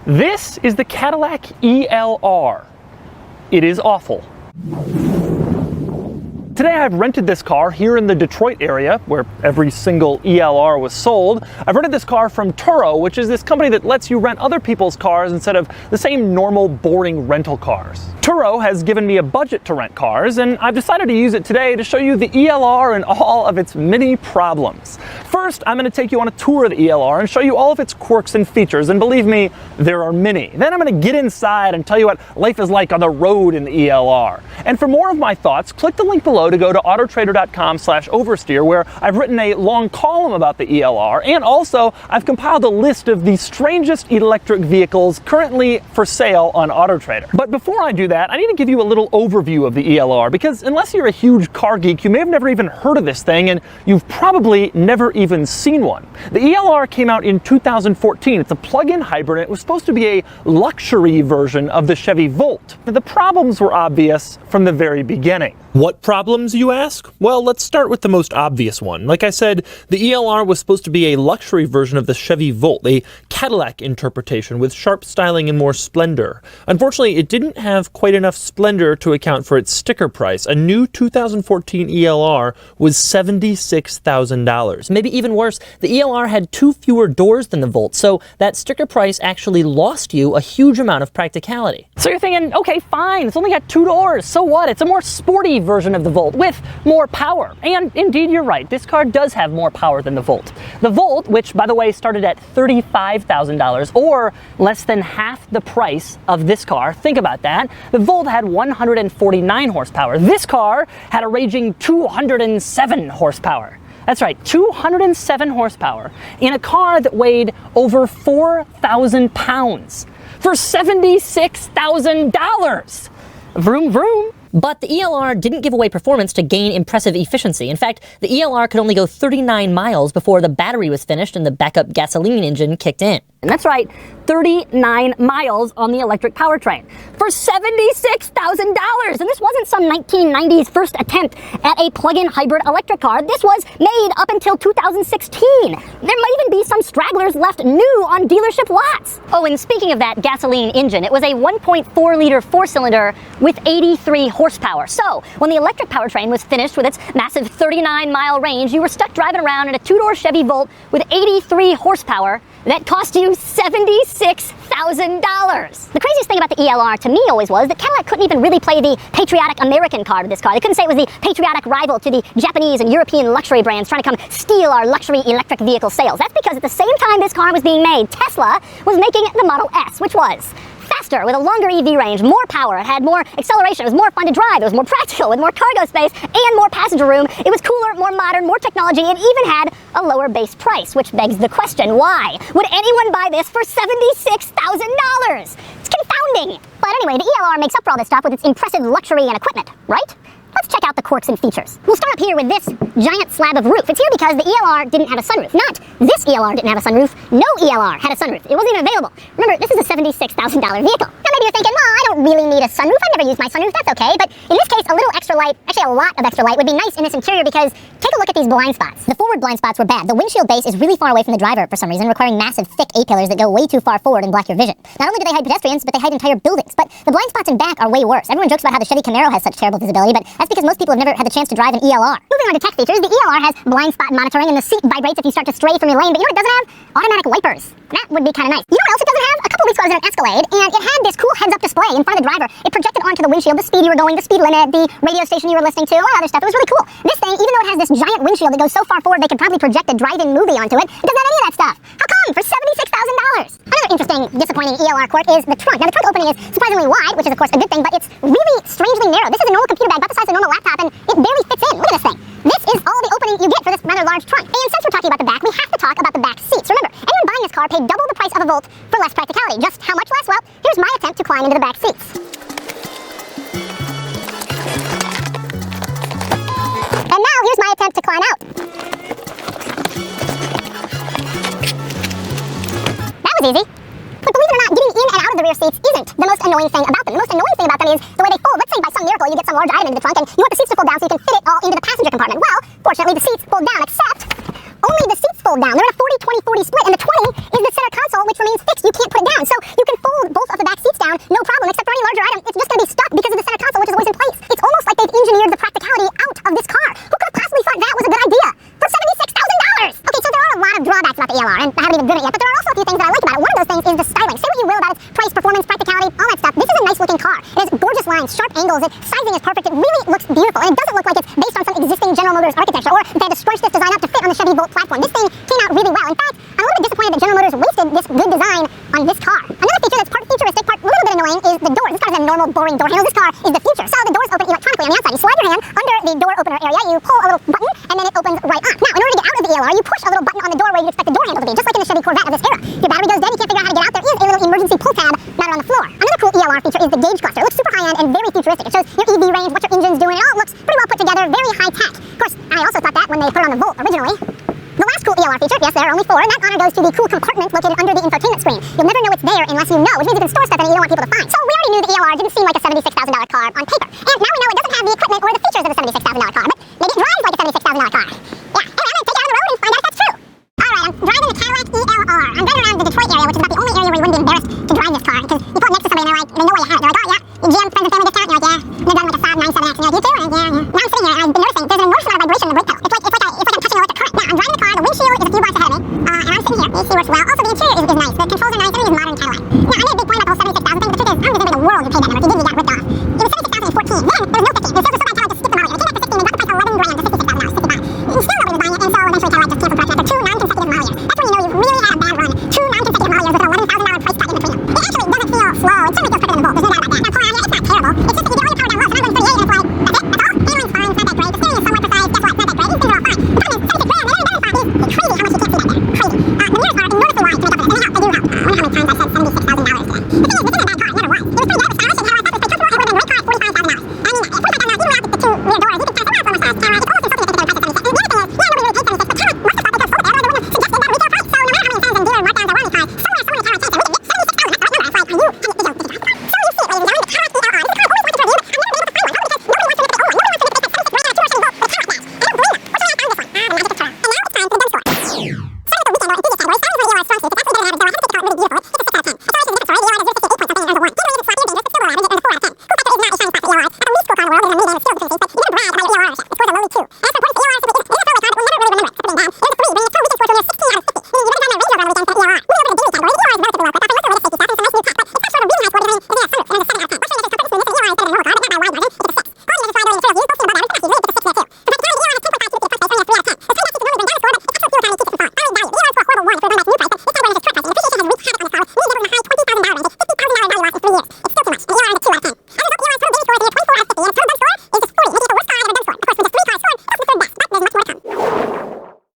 This is the Cadillac ELR. It is awful. Today I've rented this car here in the Detroit area, where every single ELR was sold. I've rented this car from DeMuro, which is this company that lets you rent other people's cars instead of the same normal, boring rental cars. DeMuro has given me a budget to rent cars, and I've decided to use it today to show you the ELR and all of its many problems. First, I'm going to take you on a tour of the ELR and show you all of its quirks and features, and believe me, there are many. Then I'm going to get inside and tell you what life is like on the road in the ELR. And for more of my thoughts, click the link below to go to autotrader.com/oversteer, where I've written a long column about the ELR, and also I've compiled a list of the strangest electric vehicles currently for sale on AutoTrader. But before I do that, I need to give you a little overview of the ELR, because unless you're a huge car geek, you may have never even heard of this thing, and you've probably never even seen one. The ELR came out in 2014. It's a plug-in hybrid, and it was supposed to be a luxury version of the Chevy Volt. But the problems were obvious from the very beginning. What problems, you ask? Well, let's start with the most obvious one. Like I said, the ELR was supposed to be a luxury version of the Chevy Volt, a Cadillac interpretation with sharp styling and more splendor. Unfortunately, it didn't have quite enough splendor to account for its sticker price. A new 2014 ELR was $76,000. Maybe even worse, the ELR had 2 fewer doors than the Volt, so that sticker price actually lost you a huge amount of practicality. So you're thinking, okay, fine, it's only got 2 doors, so what? It's a more sporty version of the Volt with more power. And indeed, you're right, this car does have more power than the Volt. The Volt, which by the way started at $35,000 or less than half the price of this car, think about that. The Volt had 149 horsepower. This car had a raging 207 horsepower. That's right, 207 horsepower in a car that weighed over 4,000 pounds for $76,000. Vroom, vroom. But the ELR didn't give away performance to gain impressive efficiency. In fact, the ELR could only go 39 miles before the battery was finished and the backup gasoline engine kicked in. And that's right, 39 miles on the electric powertrain for $76,000. And this wasn't some 1990s first attempt at a plug-in hybrid electric car. This was made up until 2016. There might even be some stragglers left new on dealership lots. Oh, and speaking of that gasoline engine, it was a 1.4-liter 4-cylinder with 83 horsepower. So when the electric powertrain was finished with its massive 39-mile range, you were stuck driving around in a 2-door Chevy Volt with 83 horsepower that cost you $76,000. The craziest thing about the ELR to me always was that Cadillac couldn't even really play the patriotic American card of this car. They couldn't say it was the patriotic rival to the Japanese and European luxury brands trying to come steal our luxury electric vehicle sales. That's because at the same time this car was being made, Tesla was making the Model S, which was faster, with a longer EV range, more power, it had more acceleration, it was more fun to drive, it was more practical, with more cargo space and more passenger room, it was cooler, more modern, more technology, it even had a lower base price, which begs the question, why would anyone buy this for $76,000? It's confounding. But anyway, the ELR makes up for all this stuff with its impressive luxury and equipment, right? Let's check out the quirks and features. We'll start up here with this giant slab of roof. It's here because the ELR didn't have a sunroof. Not this ELR didn't have a sunroof. No ELR had a sunroof. It wasn't even available. Remember, this is a $76,000 vehicle. Now maybe you're thinking, well, I don't really need a sunroof. I've never used my sunroof. That's okay. But in this case, a little extra light, actually a lot of extra light, would be nice in this interior because take a look at these blind spots. The forward blind spots were bad. The windshield base is really far away from the driver for some reason, requiring massive, thick A-pillars that go way too far forward and block your vision. Not only do they hide pedestrians, but they hide entire buildings. But the blind spots in back are way worse. Everyone jokes about how the Chevy Camaro has such terrible visibility, but that's because most people have never had the chance to drive an ELR. Moving on to tech features, the ELR has blind spot monitoring and the seat vibrates if you start to stray from your lane, but you know what it doesn't have? Automatic wipers. That would be kind of nice. You know what else it doesn't have? A couple weeks ago I was in an Escalade, and it had this cool heads-up display in front of the driver. It projected onto the windshield the speed you were going, the speed limit, the radio station you were listening to, all other stuff. It was really cool. This thing, even though it has this giant windshield that goes so far forward they could probably project a drive-in movie onto it, it doesn't have any of that stuff. How come? For $76,000. Another interesting, disappointing ELR quirk is the trunk. Now the trunk opening is surprisingly wide, which is of course a good thing, but it's really strangely narrow. This is a normal computer bag, about the size of a normal laptop, and it barely fits in. Look at this thing. This is all the opening you get for this rather large trunk. And since we're talking about the back, we have to talk about the back seats. Remember, anyone buying this car paid double the price of a Volt for less practicality. Just how much less? Well, here's my attempt to climb into the back seats. And now here's my attempt to climb out. That was easy. But believe it or not, getting in and out of the rear seats isn't the most annoying thing about them. The most annoying thing about them is the way they fold. Let's say by some miracle you get some large item into the trunk and you want the seats to fold down so you can fit it all into the passenger compartment. Well, fortunately the seats fold down, except only the seats fold down. They're in a 40-20-40 split, and the 20 is the center console, which remains fixed. You can't put it down. down. So you can fold both of the back seats down, no problem, except for any larger item, it's just going to be stuck because of the center console, which is always in place. It's almost like they've engineered the practicality out of this car. Who could have possibly thought that was a good idea? For $76,000! Okay, so there are a lot of drawbacks about the ELR, and I haven't even driven it yet, but there are also a few things that I like about it. One of those things is the styling. Say what you will about its price, performance, practicality, all that stuff. This is a nice looking car. It has gorgeous lines, sharp angles, its sizing is perfect, it really looks beautiful, and it doesn't look like it's based on some existing General Motors architecture, or they had to scrunch this design up to fit on the Chevy Volt platform. This thing came out really well. In fact, I'm a little bit disappointed that General Motors wasted this good design on this car. Another feature that's part futuristic, part a little bit annoying is the doors. This car has a normal, boring door handle. This car is the future. So the doors open electronically on the outside. You slide your hand under the door opener area, you pull a little button, and then it opens right up. Now, in order to get out of the ELR, you push a little button on the door where you'd expect the door handle to be, just like in the Chevy Corvette of this era. If your battery goes dead, you can't figure out how to get out, there is a little emergency pull tab mounted on the floor. Another cool ELR feature is the gauge cluster. It looks super high-end and very futuristic. It shows your EV range, what your engine's doing. It all looks pretty well put together, very high-tech. Of course, I also thought that when they put it on the Volt originally. The last cool ELR feature, yes, there are only 4, and that honor goes to the cool compartment located under the infotainment screen. You'll never know it's there unless you know, which means you can store stuff that you don't want people to find. So we already knew the ELR didn't seem like a $76,000 car on paper. And now we know it doesn't have the equipment or the features of a $76,000 car. But